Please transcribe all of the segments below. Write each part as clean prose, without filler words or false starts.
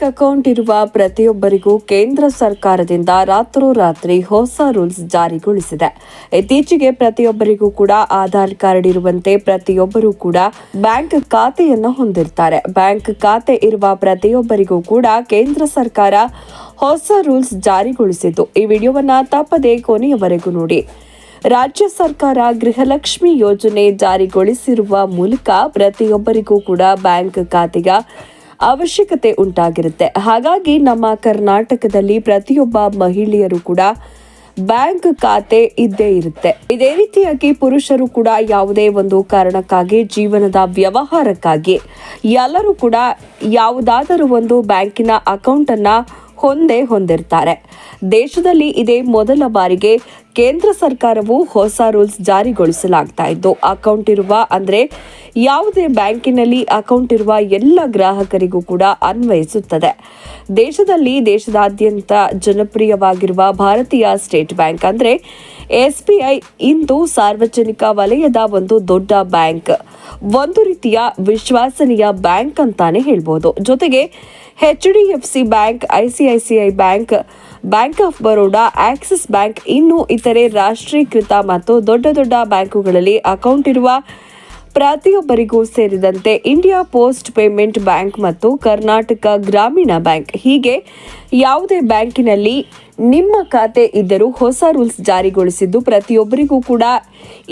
Bank account ಇರುವ ಪ್ರತಿಯೊಬ್ಬರಿಗೂ ಕೇಂದ್ರ ಸರ್ಕಾರದಿಂದ ರಾತ್ರೋರಾತ್ರಿ ಹೊಸ ರೂಲ್ಸ್ ಜಾರಿಗೊಳಿಸಿದೆ. ಇತ್ತೀಚೆಗೆ ಪ್ರತಿಯೊಬ್ಬರಿಗೂ ಕೂಡ ಆಧಾರ್ ಕಾರ್ಡ್ ಇರುವಂತೆ ಪ್ರತಿಯೊಬ್ಬರೂ ಕೂಡ ಬ್ಯಾಂಕ್ ಖಾತೆಯನ್ನು ಹೊಂದಿರ್ತಾರೆ. ಬ್ಯಾಂಕ್ ಖಾತೆ ಇರುವ ಪ್ರತಿಯೊಬ್ಬರಿಗೂ ಕೂಡ ಕೇಂದ್ರ ಸರ್ಕಾರ ಹೊಸ ರೂಲ್ಸ್ ಜಾರಿಗೊಳಿಸಿದ್ದು, ಈ ವಿಡಿಯೋವನ್ನ ತಪ್ಪದೆ ಕೊನೆಯವರೆಗೂ ನೋಡಿ. ರಾಜ್ಯ ಸರ್ಕಾರ ಗೃಹಲಕ್ಷ್ಮಿ ಯೋಜನೆ ಜಾರಿಗೊಳಿಸಿರುವ ಮೂಲಕ ಪ್ರತಿಯೊಬ್ಬರಿಗೂ ಕೂಡ ಬ್ಯಾಂಕ್ ಖಾತೆಯ ಅವಶ್ಯಕತೆ ಉಂಟಾಗಿರುತ್ತೆ. ಹಾಗಾಗಿ ನಮ್ಮ ಕರ್ನಾಟಕದಲ್ಲಿ ಪ್ರತಿಯೊಬ್ಬ ಮಹಿಳೆಯರು ಕೂಡ ಬ್ಯಾಂಕ್ ಖಾತೆ ಇದ್ದೇ ಇರುತ್ತೆ. ಇದೇ ರೀತಿಯಾಗಿ ಪುರುಷರು ಕೂಡ ಯಾವುದೇ ಒಂದು ಕಾರಣಕ್ಕಾಗಿ ಜೀವನದ ವ್ಯವಹಾರಕ್ಕಾಗಿ ಎಲ್ಲರೂ ಕೂಡ ಯಾವುದಾದರೂ ಒಂದು ಬ್ಯಾಂಕಿನ ಅಕೌಂಟ್ ಅನ್ನ ಹೊಂದಿರ್ತಾರೆ. ದೇಶದಲ್ಲಿ ಇದೇ ಮೊದಲ ಬಾರಿಗೆ ಕೇಂದ್ರ ಸರ್ಕಾರವು ಹೊಸ ರೂಲ್ಸ್ ಜಾರಿಗೊಳಿಸಲಾಗ್ತಾ ಇದ್ದು, ಅಕೌಂಟ್ ಇರುವ ಅಂದ್ರೆ ಯಾವುದೇ ಬ್ಯಾಂಕಿನಲ್ಲಿ ಅಕೌಂಟ್ ಇರುವ ಎಲ್ಲ ಗ್ರಾಹಕರಿಗೂ ಕೂಡ ಅನ್ವಯಿಸುತ್ತದೆ. ದೇಶದಾದ್ಯಂತ ಜನಪ್ರಿಯವಾಗಿರುವ ಭಾರತೀಯ ಸ್ಟೇಟ್ ಬ್ಯಾಂಕ್ ಅಂದ್ರೆ SBI ಇಂದು ಸಾರ್ವಜನಿಕ ವಲಯದ ಒಂದು ದೊಡ್ಡ ಬ್ಯಾಂಕ್, ಒಂದು ರೀತಿಯ ವಿಶ್ವಾಸನೀಯ ಬ್ಯಾಂಕ್ ಅಂತಾನೆ ಹೇಳ್ಬೋದು. ಜೊತೆಗೆ HDFC bank, ICICI bank, bank of Baroda, Axis bank ಇನ್ನು ಇತರೆ ರಾಷ್ಟ್ರೀಕೃತ ಮತ್ತು ದೊಡ್ಡ ದೊಡ್ಡ ಬ್ಯಾಂಕುಗಳಲ್ಲಿ ಅಕೌಂಟ್ ಇರುವ ಪ್ರತಿಯೊಬ್ಬರಿಗೂ ಸೇರಿದಂತೆ ಇಂಡಿಯಾ ಪೋಸ್ಟ್ ಪೇಮೆಂಟ್ ಬ್ಯಾಂಕ್ ಮತ್ತು ಕರ್ನಾಟಕ ಗ್ರಾಮೀಣ ಬ್ಯಾಂಕ್, ಹೀಗೆ ಯಾವುದೇ ಬ್ಯಾಂಕಿನಲ್ಲಿ ನಿಮ್ಮ ಖಾತೆ ಇದ್ದರೂ ಹೊಸ ರೂಲ್ಸ್ ಜಾರಿಗೊಳಿಸಿದ್ದು ಪ್ರತಿಯೊಬ್ಬರಿಗೂ ಕೂಡ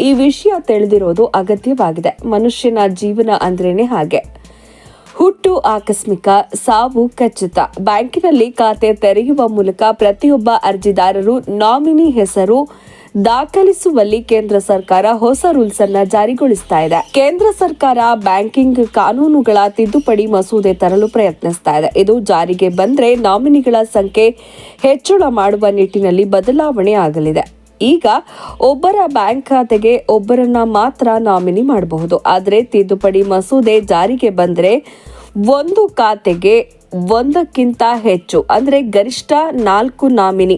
ಈ ವಿಷಯ ತಿಳಿದಿರೋದು ಅಗತ್ಯವಾಗಿದೆ. ಮನುಷ್ಯನ ಜೀವನ ಅಂದ್ರೇನೆ ಹಾಗೆ. ಹುಟ್ಟು ಆಕಸ್ಮಿಕ, ಸಾವು ಖಚಿತ. ಬ್ಯಾಂಕಿನಲ್ಲಿ ಖಾತೆ ತೆರೆಯುವ ಮೂಲಕ ಪ್ರತಿಯೊಬ್ಬ ಅರ್ಜಿದಾರರು ನಾಮಿನಿ ಹೆಸರು ದಾಖಲಿಸುವಲ್ಲಿ ಕೇಂದ್ರ ಸರ್ಕಾರ ಹೊಸ ರೂಲ್ಸ್ ಅನ್ನ ಜಾರಿಗೊಳಿಸ್ತಾ ಇದೆ. ಕೇಂದ್ರ ಸರ್ಕಾರ ಬ್ಯಾಂಕಿಂಗ್ ಕಾನೂನುಗಳ ತಿದ್ದುಪಡಿ ಮಸೂದೆ ತರಲು ಪ್ರಯತ್ನಿಸ್ತಾ ಇದೆ. ಇದು ಜಾರಿಗೆ ಬಂದ್ರೆ ನಾಮಿನಿಗಳ ಸಂಖ್ಯೆ ಹೆಚ್ಚಳ ಮಾಡುವ ನಿಟ್ಟಿನಲ್ಲಿ ಬದಲಾವಣೆ ಆಗಲಿದೆ. ಈಗ ಒಬ್ಬರ ಬ್ಯಾಂಕ್ ಖಾತೆಗೆ ಒಬ್ಬರನ್ನ ಮಾತ್ರ ನಾಮಿನಿ ಮಾಡಬಹುದು. ಆದರೆ ತಿದ್ದುಪಡಿ ಮಸೂದೆ ಜಾರಿಗೆ ಬಂದ್ರೆ ಒಂದು ಖಾತೆಗೆ ಒಂದಕ್ಕಿಂತ ಹೆಚ್ಚು ಅಂದ್ರೆ ಗರಿಷ್ಠ 4 ನಾಮಿನಿ,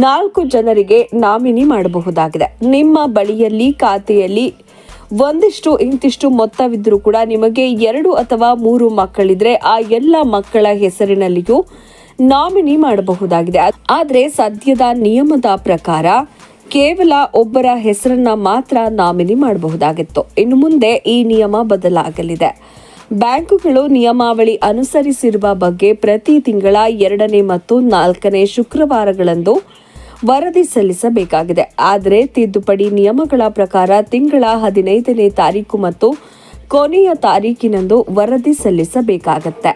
4 ಜನರಿಗೆ ನಾಮಿನಿ ಮಾಡಬಹುದಾಗಿದೆ. ನಿಮ್ಮ ಬಳಿಯಲ್ಲಿ ಖಾತೆಯಲ್ಲಿ ಇಂತಿಷ್ಟು ಮೊತ್ತವಿದ್ರೂ ಕೂಡ ನಿಮಗೆ 2 ಅಥವಾ 3 ಮಕ್ಕಳಿದ್ರೆ ಆ ಎಲ್ಲ ಮಕ್ಕಳ ಹೆಸರಿನಲ್ಲಿಯೂ ನಾಮಿನಿ ಮಾಡಬಹುದಾಗಿದೆ. ಆದರೆ ಸದ್ಯದ ನಿಯಮದ ಪ್ರಕಾರ ಕೇವಲ ಒಬ್ಬರ ಹೆಸರನ್ನ ಮಾತ್ರ ನಾಮಿನಿ ಮಾಡಬಹುದಾಗಿತ್ತು. ಇನ್ನು ಮುಂದೆ ಈ ನಿಯಮ ಬದಲಾಗಲಿದೆ. ಬ್ಯಾಂಕುಗಳು ನಿಯಮಾವಳಿ ಅನುಸರಿಸಿರುವ ಬಗ್ಗೆ ಪ್ರತಿ ತಿಂಗಳ 2ನೇ ಮತ್ತು 4ನೇ ಶುಕ್ರವಾರಗಳಂದು ವರದಿ ಸಲ್ಲಿಸಬೇಕಾಗಿದೆ. ಆದರೆ ತಿದ್ದುಪಡಿ ನಿಯಮಗಳ ಪ್ರಕಾರ ತಿಂಗಳ 15ನೇ ತಾರೀಕು ಮತ್ತು ಕೊನೆಯ ತಾರೀಕಿನಂದು ವರದಿ ಸಲ್ಲಿಸಬೇಕಾಗತ್ತೆ.